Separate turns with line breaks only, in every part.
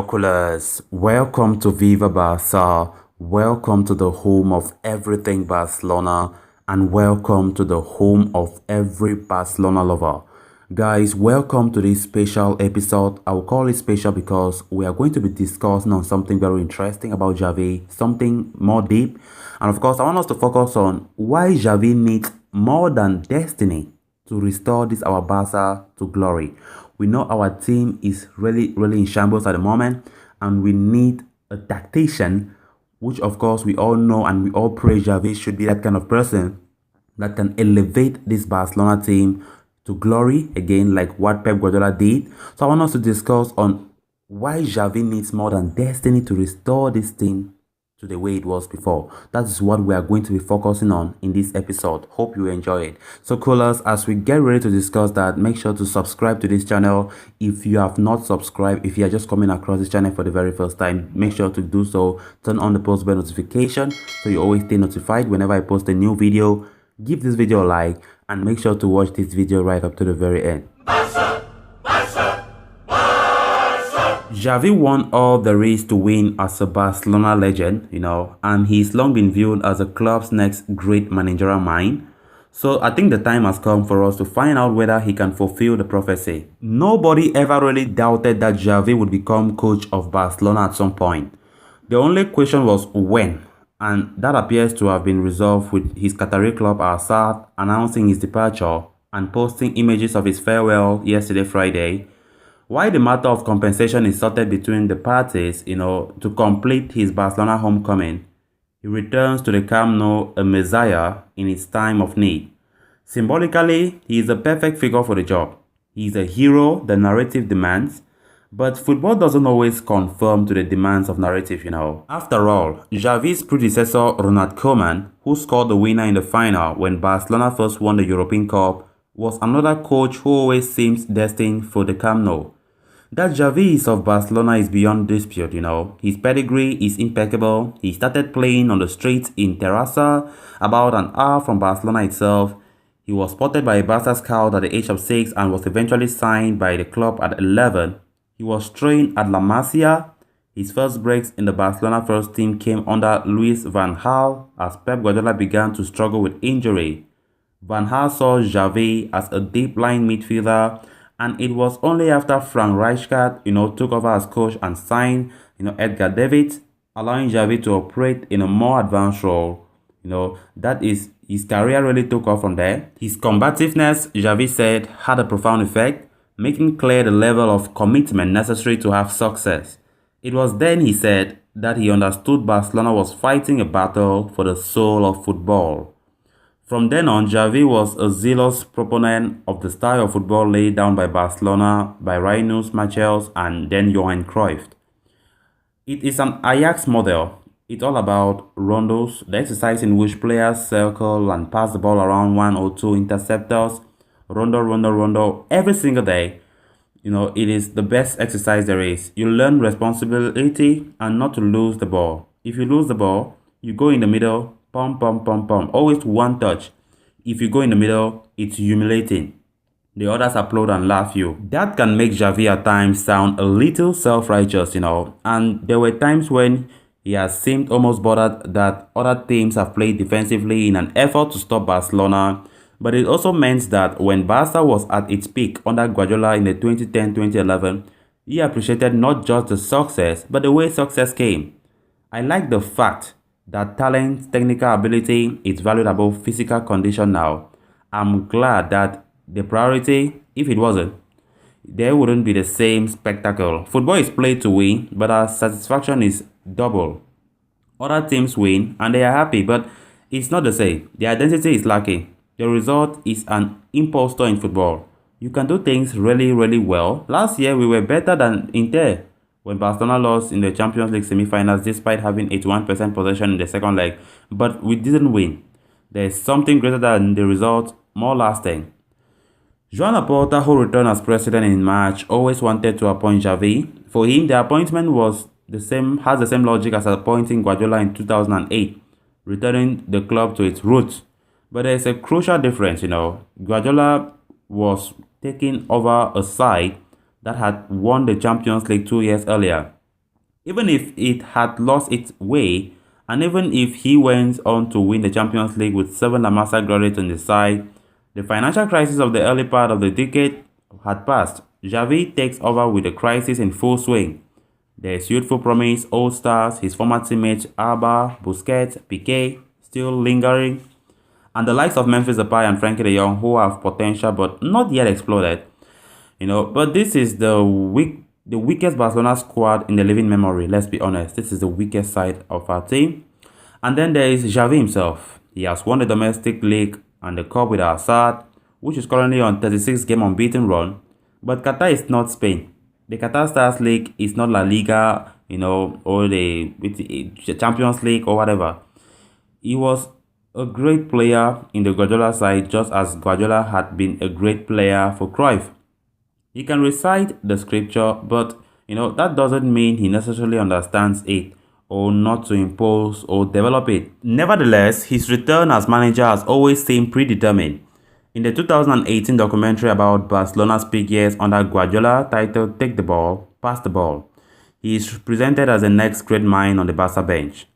Binoculars, welcome to Viva Barca, welcome to the home of everything Barcelona, and welcome to the home of every Barcelona lover. Guys, welcome to this special episode. I will call it special because we are going to be discussing on something very interesting about Xavi, something more deep. And of course, I want us to focus on why Xavi needs more than destiny to restore this our Barca to glory. We know our team is really in shambles at the moment, and we need a tactician, which of course we all know and we all pray Xavi should be that kind of person that can elevate this Barcelona team to glory again, like what Pep Guardiola did. So I want us to discuss on why Xavi needs more than destiny to restore this team to the way it was before. That is what we are going to be focusing on in this episode. Hope you enjoy it. So coolers, as we get ready to discuss that, make sure to subscribe to this channel. If you have not subscribed, if you are just coming across this channel for the very first time, make sure to do so. Turn on the post bell notification so you always stay notified whenever I post a new video. Give this video a like and make sure to watch this video right up to the very end. Xavi won all there is to win as a Barcelona legend, and he's long been viewed as the club's next great managerial mind. So I think the time has come for us to find out whether he can fulfill the prophecy. Nobody ever really doubted that Xavi would become coach of Barcelona at some point. The only question was when, and that appears to have been resolved with his Qatari club Al Sadd announcing his departure and posting images of his farewell yesterday Friday. While the matter of compensation is sorted between the parties, to complete his Barcelona homecoming, he returns to the Camp Nou a messiah in his time of need. Symbolically, he is a perfect figure for the job. He is a hero the narrative demands, but football doesn't always conform to the demands of narrative, After all, Xavi's predecessor Ronald Koeman, who scored the winner in the final when Barcelona first won the European Cup, was another coach who always seems destined for the Camp Nou. That Xavi is of Barcelona is beyond dispute, His pedigree is impeccable. He started playing on the streets in Terrassa, about an hour from Barcelona itself. He was spotted by a Barca scout at the age of 6 and was eventually signed by the club at 11. He was trained at La Masia. His first breaks in the Barcelona first team came under Luis van Gaal as Pep Guardiola began to struggle with injury. Van Gaal saw Xavi as a deep-lying midfielder, and it was only after Frank Rijkaard, took over as coach and signed, Edgar Davids, allowing Xavi to operate in a more advanced role. That is, his career really took off from there. His combativeness, Xavi said, had a profound effect, making clear the level of commitment necessary to have success. It was then, he said, that he understood Barcelona was fighting a battle for the soul of football. From then on, Xavi was a zealous proponent of the style of football laid down by Barcelona, by Rinus Michels and then Johan Cruyff. It is an Ajax model. It's all about rondos, the exercise in which players circle and pass the ball around one or two interceptors, rondo, every single day. It is the best exercise there is. You learn responsibility and not to lose the ball. If you lose the ball, you go in the middle, pump, always one touch. If you go in the middle, it's humiliating. The others applaud and laugh you. That can make Xavi at times sound a little self-righteous, And there were times when he has seemed almost bothered that other teams have played defensively in an effort to stop Barcelona. But it also meant that when Barca was at its peak under Guardiola in the 2010-2011, he appreciated not just the success, but the way success came. I like the fact that talent, technical ability is valued above physical condition now. I'm glad that the priority, if it wasn't, there wouldn't be the same spectacle. Football is played to win, but our satisfaction is double. Other teams win and they are happy, but it's not the same. The identity is lacking. The result is an imposter in football. You can do things really well. Last year, we were better than Inter when Barcelona lost in the Champions League semi-finals despite having 81% possession in the second leg, but we didn't win. There is something greater than the result, more lasting. Joan Laporta, who returned as president in March, always wanted to appoint Xavi. For him, the appointment has the same logic as appointing Guardiola in 2008, returning the club to its roots. But there is a crucial difference, Guardiola was taking over a side that had won the Champions League 2 years earlier. Even if it had lost its way, and even if he went on to win the Champions League with 7 La Masia graduates on the side, the financial crisis of the early part of the decade had passed. Xavi takes over with the crisis in full swing. There is youthful promise, old stars, his former teammates Alba, Busquets, Piqué still lingering, and the likes of Memphis Depay and Frankie de Jong who have potential but not yet exploded. But this is the weakest Barcelona squad in the living memory. Let's be honest, this is the weakest side of our team. And then there is Xavi himself. He has won the domestic league and the cup with Assad, which is currently on 36-game unbeaten run. But Qatar is not Spain. The Qatar Stars League is not La Liga, or the Champions League or whatever. He was a great player in the Guardiola side, just as Guardiola had been a great player for Cruyff. He can recite the scripture, but that doesn't mean he necessarily understands it or not to impose or develop it. Nevertheless, his return as manager has always seemed predetermined. In the 2018 documentary about Barcelona's peak years under Guardiola titled Take the Ball, Pass the Ball, he is presented as the next great mind on the Barca bench.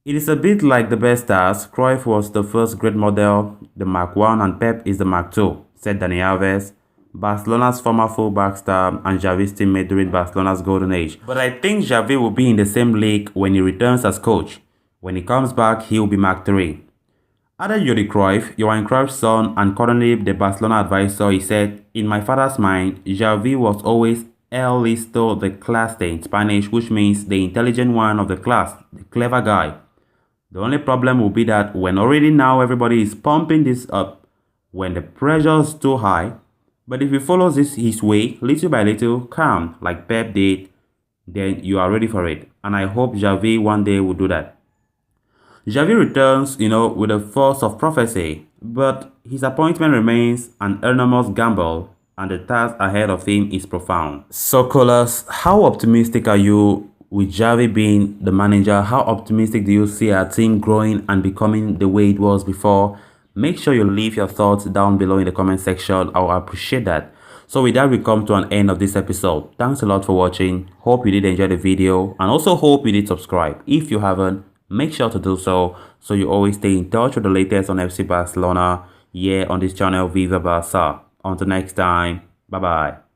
It is a bit like the best stars. Cruyff was the first great model, the Mark I, and Pep is the Mark II, said Dani Alves, Barcelona's former fullback star and Xavi's teammate during Barcelona's golden age. But I think Xavi will be in the same league when he returns as coach. When he comes back, he will be Mark III. Added Jordi Cruyff, Johan Cruyff's son and currently the Barcelona advisor, he said, "In my father's mind, Xavi was always El Listo de clase in Spanish, which means the intelligent one of the class, the clever guy. The only problem will be that when already now everybody is pumping this up, when the pressure is too high, but if he follows his way, little by little, calm, like Pep did, then you are ready for it." And I hope Xavi one day will do that. Xavi returns, with the force of prophecy, but his appointment remains an enormous gamble, and the task ahead of him is profound. So, callers, how optimistic are you with Xavi being the manager? How optimistic do you see our team growing and becoming the way it was before? Make sure you leave your thoughts down below in the comment section. I will appreciate that. So with that, we come to an end of this episode. Thanks a lot for watching. Hope you did enjoy the video and also hope you did subscribe. If you haven't, make sure to do so you always stay in touch with the latest on FC Barcelona here on this channel, Viva Barca. Until next time, bye bye.